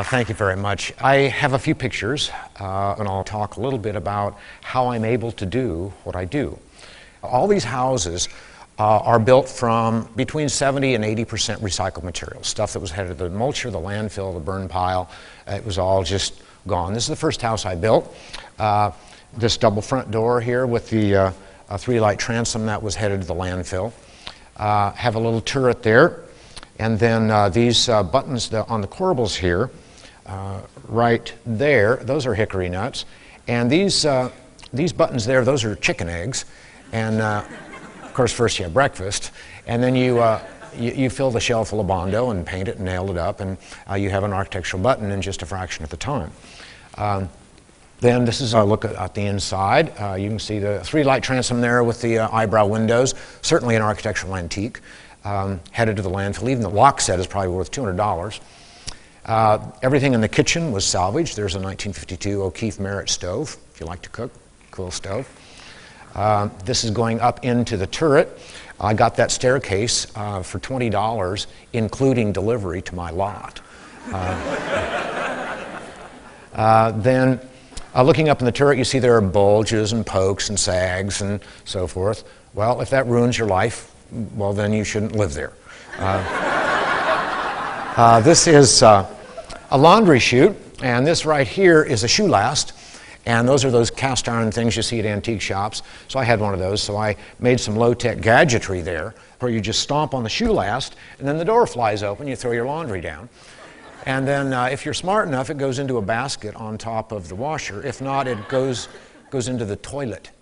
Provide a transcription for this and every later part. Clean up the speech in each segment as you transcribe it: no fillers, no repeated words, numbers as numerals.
Thank you very much. I have a few pictures, and I'll talk a little bit about how I'm able to do what I do. All these houses are built from between 70 and 80% recycled material, stuff that was headed to the mulcher, the landfill, the burn pile. It was all just gone. This is the first house I built. This double front door here with the three-light transom that was headed to the landfill. Have a little turret there. And then these buttons on the corbels here, right there, those are hickory nuts. And these buttons there, those are chicken eggs. And of course, first you have breakfast, and then you fill the shell full of Bondo and paint it and nail it up, and you have an architectural button in just a fraction of the time. Then this is a look at the inside. You can see the three-light transom there with the eyebrow windows, certainly an architectural antique. Headed to the landfill. Even the lock set is probably worth $200. Everything in the kitchen was salvaged. There's a 1952 O'Keefe Merritt stove, if you like to cook, cool stove. This is going up into the turret. I got that staircase for $20, including delivery to my lot. Then looking up in the turret, you see there are bulges and pokes and sags and so forth. Well, if that ruins your life, well, then you shouldn't live there. This is a laundry chute, and this right here is a shoe last, and those are those cast iron things you see at antique shops. So I had one of those, so I made some low-tech gadgetry there where you just stomp on the shoe last, and then the door flies open, you throw your laundry down. And then if you're smart enough, it goes into a basket on top of the washer. If not, it goes into the toilet.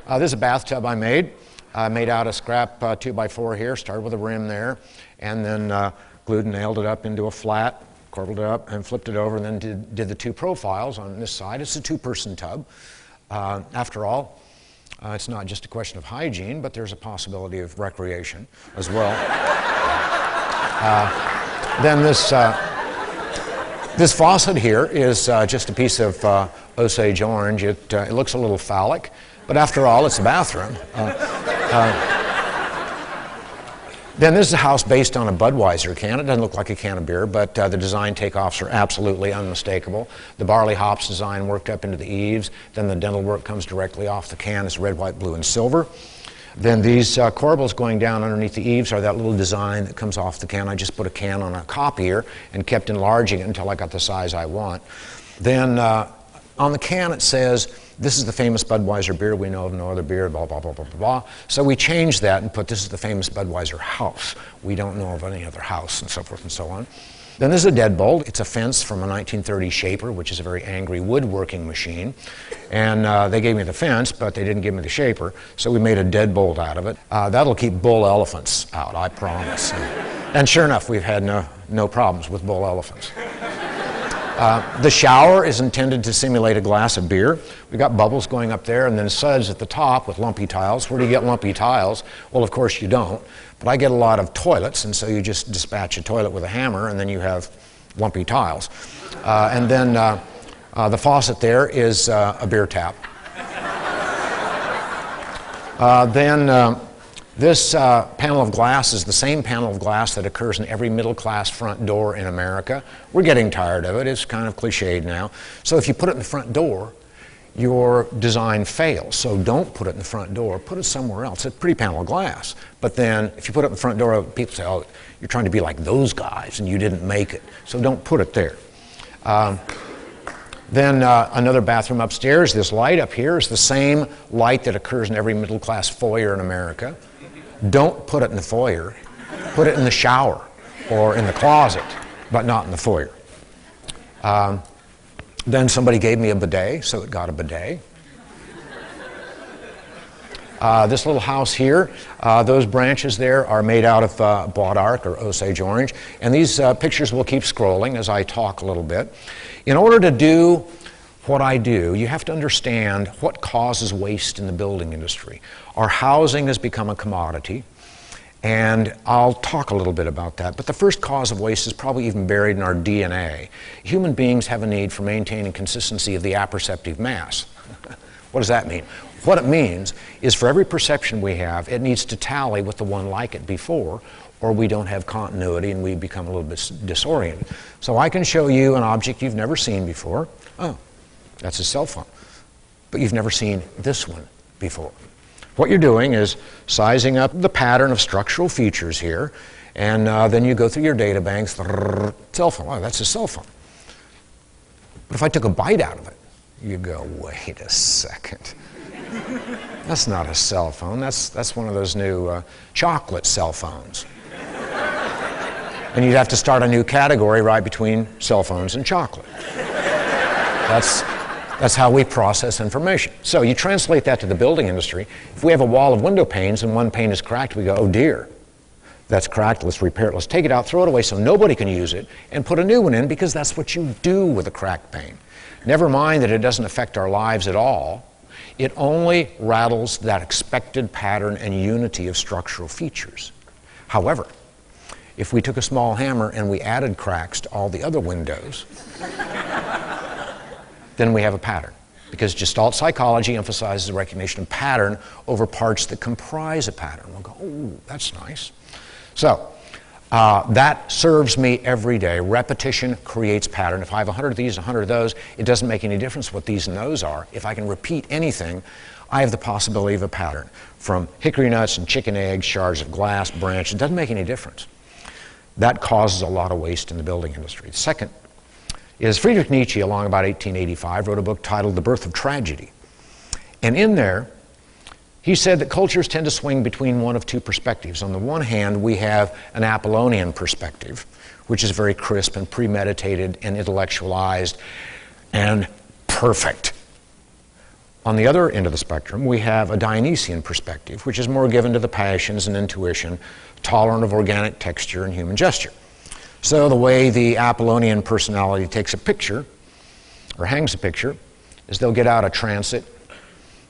This is a bathtub I made. Made out of scrap 2x4 here, started with a rim there, and then glued and nailed it up into a flat, corbelled it up, and flipped it over, and then did the two profiles on this side. It's a two-person tub. After all, it's not just a question of hygiene, but there's a possibility of recreation as well. Then this faucet here is just a piece of Osage orange. It looks a little phallic, but after all, it's a bathroom. Then this is a house based on a Budweiser can. It doesn't look like a can of beer, but the design takeoffs are absolutely unmistakable. The barley hops design worked up into the eaves. Then the dental work comes directly off the can. It's red, white, blue, and silver. Then these corbels going down underneath the eaves are that little design that comes off the can. I just put a can on a copier and kept enlarging it until I got the size I want. Then on the can it says, "This is the famous Budweiser beer. We know of no other beer," blah, blah, blah, blah, blah, blah. So we changed that and put, "This is the famous Budweiser house. We don't know of any other house," and so forth and so on. Then there's a deadbolt. It's a fence from a 1930 Shaper, which is a very angry woodworking machine. And they gave me the fence, but they didn't give me the Shaper, so we made a deadbolt out of it. That'll keep bull elephants out, I promise. And sure enough, we've had no problems with bull elephants. The shower is intended to simulate a glass of beer. We've got bubbles going up there and then suds at the top with lumpy tiles. Where do you get lumpy tiles? Well, of course you don't. But I get a lot of toilets, and so you just dispatch a toilet with a hammer, and then you have lumpy tiles. And then the faucet there is a beer tap. This panel of glass is the same panel of glass that occurs in every middle-class front door in America. We're getting tired of it. It's kind of cliched now. So if you put it in the front door, your design fails. So don't put it in the front door. Put it somewhere else. It's a pretty panel of glass. But then if you put it in the front door, people say, "Oh, you're trying to be like those guys, and you didn't make it." So don't put it there. Then another bathroom upstairs. This light up here is the same light that occurs in every middle-class foyer in America. Don't put it in the foyer. Put it in the shower or in the closet, but not in the foyer. Then somebody gave me a bidet, so it got a bidet. This little house here, those branches there are made out of Bois d'Arc or Osage orange, and these pictures will keep scrolling as I talk a little bit. In order to do what I do, you have to understand what causes waste in the building industry. Our housing has become a commodity, and I'll talk a little bit about that. But the first cause of waste is probably even buried in our DNA. Human beings have a need for maintaining consistency of the apperceptive mass. What does that mean? What it means is for every perception we have, it needs to tally with the one like it before, or we don't have continuity and we become a little bit disoriented. So I can show you an object you've never seen before. Oh, that's a cell phone. But you've never seen this one before. What you're doing is sizing up the pattern of structural features here, and then you go through your data banks, cell phone, oh, that's a cell phone. But if I took a bite out of it, you go, wait a second. That's not a cell phone, that's one of those new chocolate cell phones. And you'd have to start a new category right between cell phones and chocolate. That's how we process information. So you translate that to the building industry. If we have a wall of window panes and one pane is cracked, we go, oh dear, that's cracked, let's repair it, let's take it out, throw it away so nobody can use it, and put a new one in, because that's what you do with a cracked pane. Never mind that it doesn't affect our lives at all. It only rattles that expected pattern and unity of structural features. However, if we took a small hammer and we added cracks to all the other windows, then we have a pattern. Because Gestalt psychology emphasizes the recognition of pattern over parts that comprise a pattern. We'll go, oh, that's nice. So that serves me every day. Repetition creates pattern. If I have 100 of these, 100 of those, it doesn't make any difference what these and those are. If I can repeat anything, I have the possibility of a pattern. From hickory nuts and chicken eggs, shards of glass, branches, it doesn't make any difference. That causes a lot of waste in the building industry. Second is Friedrich Nietzsche, along about 1885, wrote a book titled The Birth of Tragedy. And in there, he said that cultures tend to swing between one of two perspectives. On the one hand, we have an Apollonian perspective, which is very crisp and premeditated and intellectualized and perfect. On the other end of the spectrum, we have a Dionysian perspective, which is more given to the passions and intuition, tolerant of organic texture and human gesture. So the way the Apollonian personality takes a picture, or hangs a picture, is they'll get out a transit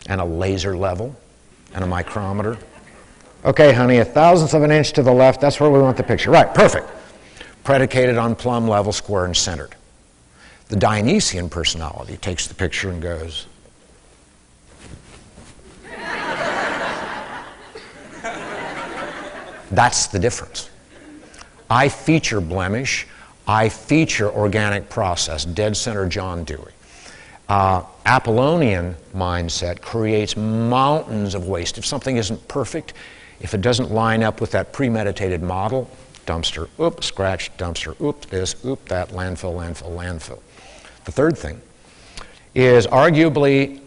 and a laser level and a micrometer. Okay, honey, a thousandth of an inch to the left, that's where we want the picture. Right, perfect. Predicated on plumb, level, square, and centered. The Dionysian personality takes the picture and goes, that's the difference. I feature blemish, I feature organic process, dead center John Dewey. Apollonian mindset creates mountains of waste. If something isn't perfect, if it doesn't line up with that premeditated model, dumpster, oop, scratch, dumpster, oop, this, oop, that, landfill, landfill, landfill. The third thing is arguably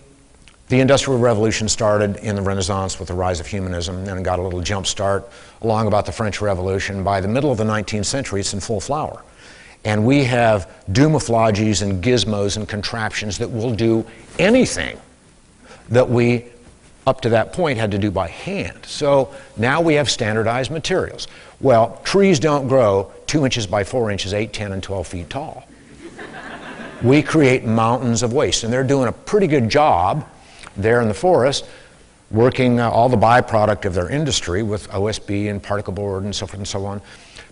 the Industrial Revolution started in the Renaissance with the rise of humanism and got a little jump start along about the French Revolution. By the middle of the 19th century, it's in full flower. And we have doomaflogies and gizmos and contraptions that will do anything that we, up to that point, had to do by hand. So now we have standardized materials. Well, trees don't grow 2 inches by 4 inches, 8, 10, and 12 feet tall. We create mountains of waste, and they're doing a pretty good job there in the forest, working all the byproduct of their industry with OSB and particle board and so forth and so on.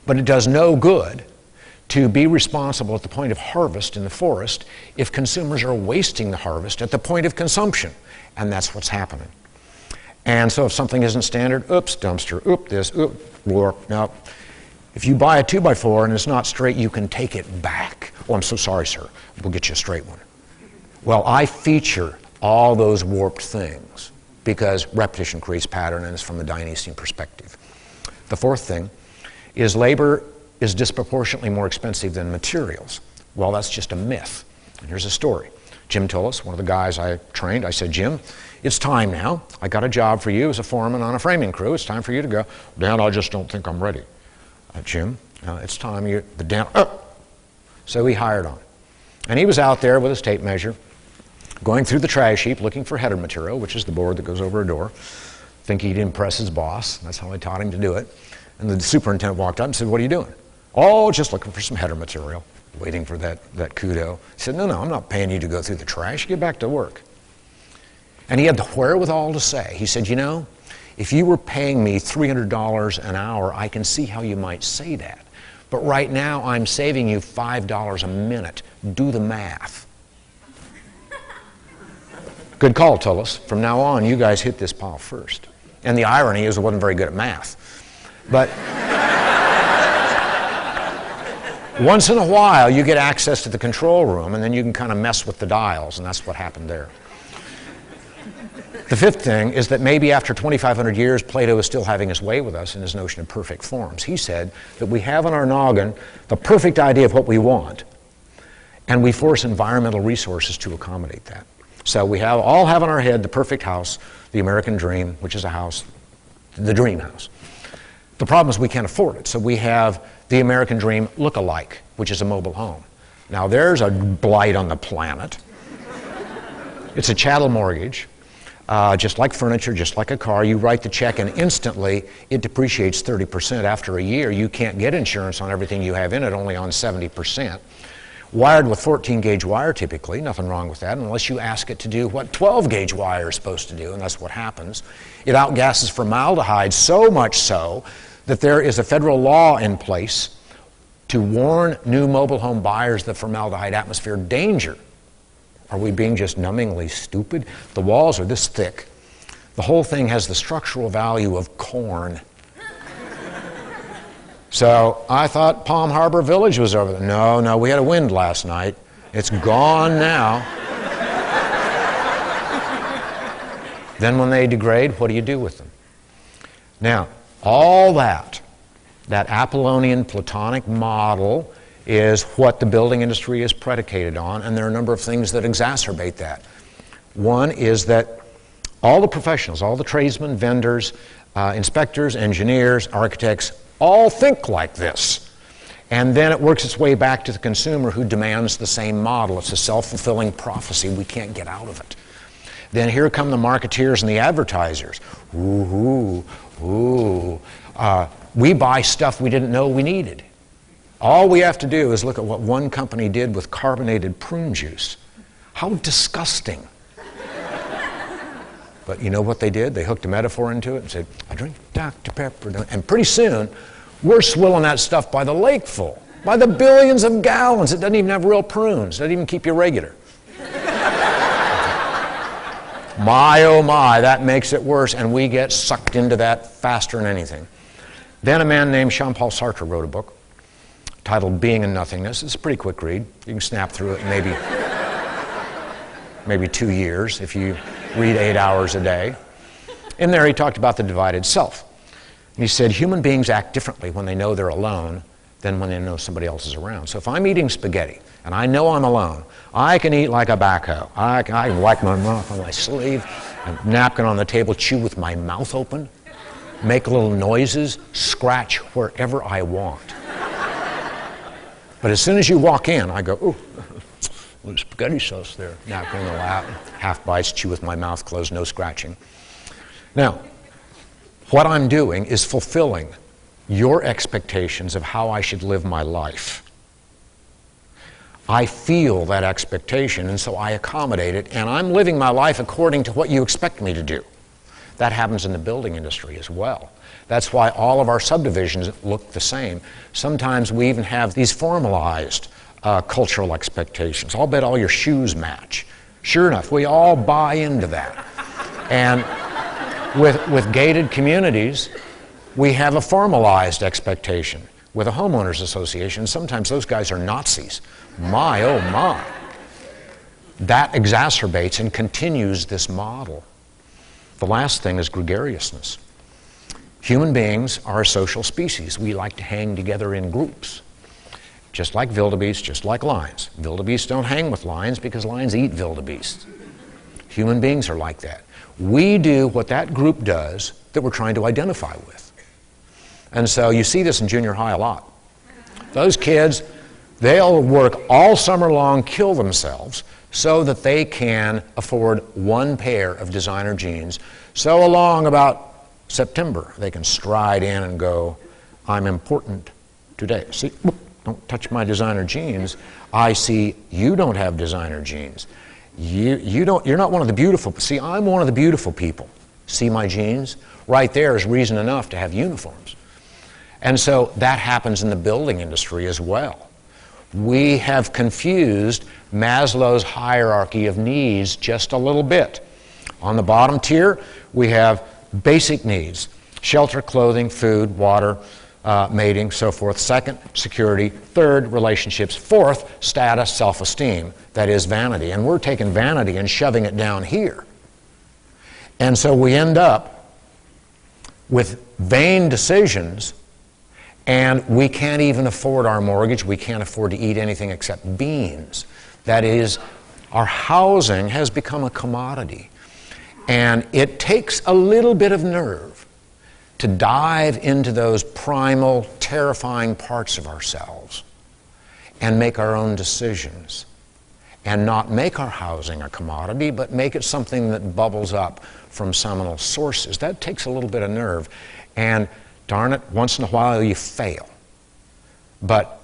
But it does no good to be responsible at the point of harvest in the forest if consumers are wasting the harvest at the point of consumption. And that's what's happening. And so if something isn't standard, oops, dumpster, oop, this, oop, warp. Now, if you buy a 2x4 and it's not straight, you can take it back. Oh, I'm so sorry, sir. We'll get you a straight one. Well, I feature all those warped things because repetition creates pattern, and it's from the Dionysian perspective. The fourth thing is labor is disproportionately more expensive than materials. Well, that's just a myth. And here's a story. Jim Tillis, one of the guys I trained, I said, Jim, it's time now. I got a job for you as a foreman on a framing crew. It's time for you to go. Dan, I just don't think I'm ready. Jim, it's time you, the Dan, So he hired on. And he was out there with his tape measure, going through the trash heap looking for header material, which is the board that goes over a door. Think he'd impress his boss. That's how I taught him to do it. And the superintendent walked up and said, what are you doing? Oh, just looking for some header material, waiting for that kudo. He said, no, I'm not paying you to go through the trash. Get back to work. And he had the wherewithal to say, he said, you know, if you were paying me $300 an hour, I can see how you might say that. But right now, I'm saving you $5 a minute. Do the math. Good call, Tullis. From now on, you guys hit this pile first. And the irony is I wasn't very good at math. But Once in a while, you get access to the control room, and then you can kind of mess with the dials, and that's what happened there. The fifth thing is that maybe after 2,500 years, Plato is still having his way with us in his notion of perfect forms. He said that we have in our noggin the perfect idea of what we want, and we force environmental resources to accommodate that. So we all have in our head the perfect house, the American dream, which is a house, the dream house. The problem is we can't afford it, so we have the American dream look-alike, which is a mobile home. Now there's a blight on the planet. It's a chattel mortgage. Just like furniture, just like a car, you write the check and instantly it depreciates 30%. After a year, you can't get insurance on everything you have in it, only on 70%. Wired with 14-gauge wire typically, nothing wrong with that, unless you ask it to do what 12-gauge wire is supposed to do, and that's what happens. It outgasses formaldehyde so much so that there is a federal law in place to warn new mobile home buyers of the formaldehyde atmosphere danger. Are we being just numbingly stupid? The walls are this thick. The whole thing has the structural value of corn. So I thought Palm Harbor Village was over there. No, we had a wind last night. It's gone now. Then when they degrade, what do you do with them? Now, all that Apollonian Platonic model is what the building industry is predicated on, and there are a number of things that exacerbate that. One is that all the professionals, all the tradesmen, vendors, inspectors, engineers, architects, all think like this. And then it works its way back to the consumer who demands the same model. It's a self-fulfilling prophecy. We can't get out of it. Then here come the marketeers and the advertisers. We buy stuff we didn't know we needed. All we have to do is look at what one company did with carbonated prune juice. How disgusting. But you know what they did? They hooked a metaphor into it and said, I drink Dr. Pepper. And pretty soon, we're swilling that stuff by the lakeful, by the billions of gallons. It doesn't even have real prunes. It doesn't even keep you regular. My, oh my, that makes it worse, and we get sucked into that faster than anything. Then a man named Jean-Paul Sartre wrote a book titled Being in Nothingness. It's a pretty quick read. You can snap through it in maybe 2 years if you read 8 hours a day. In there he talked about the divided self. And he said human beings act differently when they know they're alone than when they know somebody else is around. So if I'm eating spaghetti and I know I'm alone, I can eat like a backhoe. I can wipe my mouth on my sleeve, a napkin on the table, chew with my mouth open, make little noises, scratch wherever I want. But as soon as you walk in, I go, ooh, little spaghetti sauce there. Napkin in the lap, half bites, chew with my mouth closed, no scratching. Now, what I'm doing is fulfilling your expectations of how I should live my life. I feel that expectation, and so I accommodate it, and I'm living my life according to what you expect me to do. That happens in the building industry as well. That's why all of our subdivisions look the same. Sometimes we even have these formalized cultural expectations. I'll bet all your shoes match. Sure enough, we all buy into that. And with gated communities, we have a formalized expectation. With a homeowners association, sometimes those guys are Nazis. My, oh my. That exacerbates and continues this model. The last thing is gregariousness. Human beings are a social species. We like to hang together in groups. Just like wildebeest, just like lions. Wildebeest don't hang with lions because lions eat wildebeest. Human beings are like that. We do what that group does that we're trying to identify with. And so you see this in junior high a lot. Those kids, they'll work all summer long, kill themselves, so that they can afford one pair of designer jeans. So along about September, they can stride in and go, I'm important today. See, whoop, don't touch my designer jeans. I see you don't have designer jeans. You're not one of the beautiful. See, I'm one of the beautiful people. See my jeans? Right there is reason enough to have uniforms. And so that happens in the building industry as well. We have confused Maslow's hierarchy of needs just a little bit. On the bottom tier, we have basic needs: shelter, clothing, food, water, mating, so forth. Second, security. Third, relationships. Fourth, status, self-esteem. That is vanity. And we're taking vanity and shoving it down here. And so we end up with vain decisions, and we can't even afford our mortgage. We can't afford to eat anything except beans. That is, our housing has become a commodity. And it takes a little bit of nerve to dive into those primal, terrifying parts of ourselves and make our own decisions and not make our housing a commodity, but make it something that bubbles up from seminal sources. That takes a little bit of nerve. And darn it, once in a while you fail. But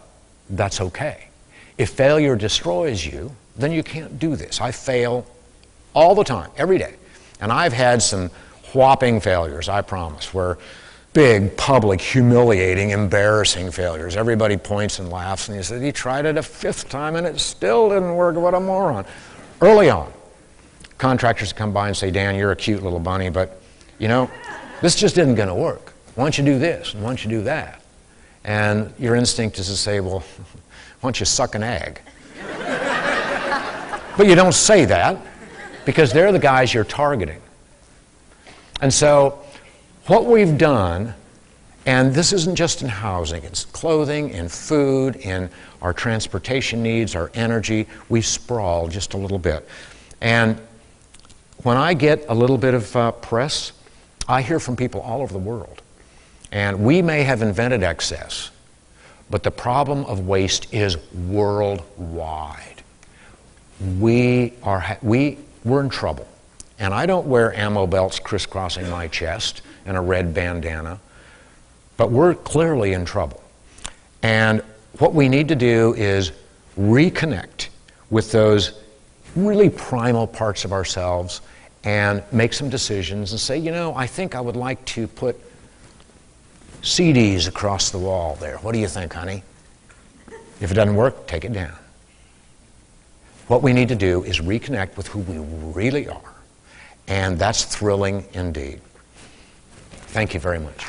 that's okay. If failure destroys you, then you can't do this. I fail all the time, every day. And I've had some whopping failures, I promise, where big, public, humiliating, embarrassing failures. Everybody points and laughs, and he said, he tried it a fifth time and it still didn't work. What a moron. Early on, contractors come by and say, Dan, you're a cute little bunny, but, you know, this just isn't going to work. Why don't you do this, and why don't you do that? And your instinct is to say, well, why don't you suck an egg? But you don't say that, because they're the guys you're targeting. And so what we've done, and this isn't just in housing, it's clothing, in food, in our transportation needs, our energy, we sprawl just a little bit. And when I get a little bit of press, I hear from people all over the world. And we may have invented excess, but the problem of waste is worldwide. We're in trouble. And I don't wear ammo belts crisscrossing my chest and a red bandana, but we're clearly in trouble. And what we need to do is reconnect with those really primal parts of ourselves and make some decisions and say, you know, I think I would like to put CDs across the wall there. What do you think, honey? If it doesn't work, take it down. What we need to do is reconnect with who we really are. And that's thrilling indeed. Thank you very much.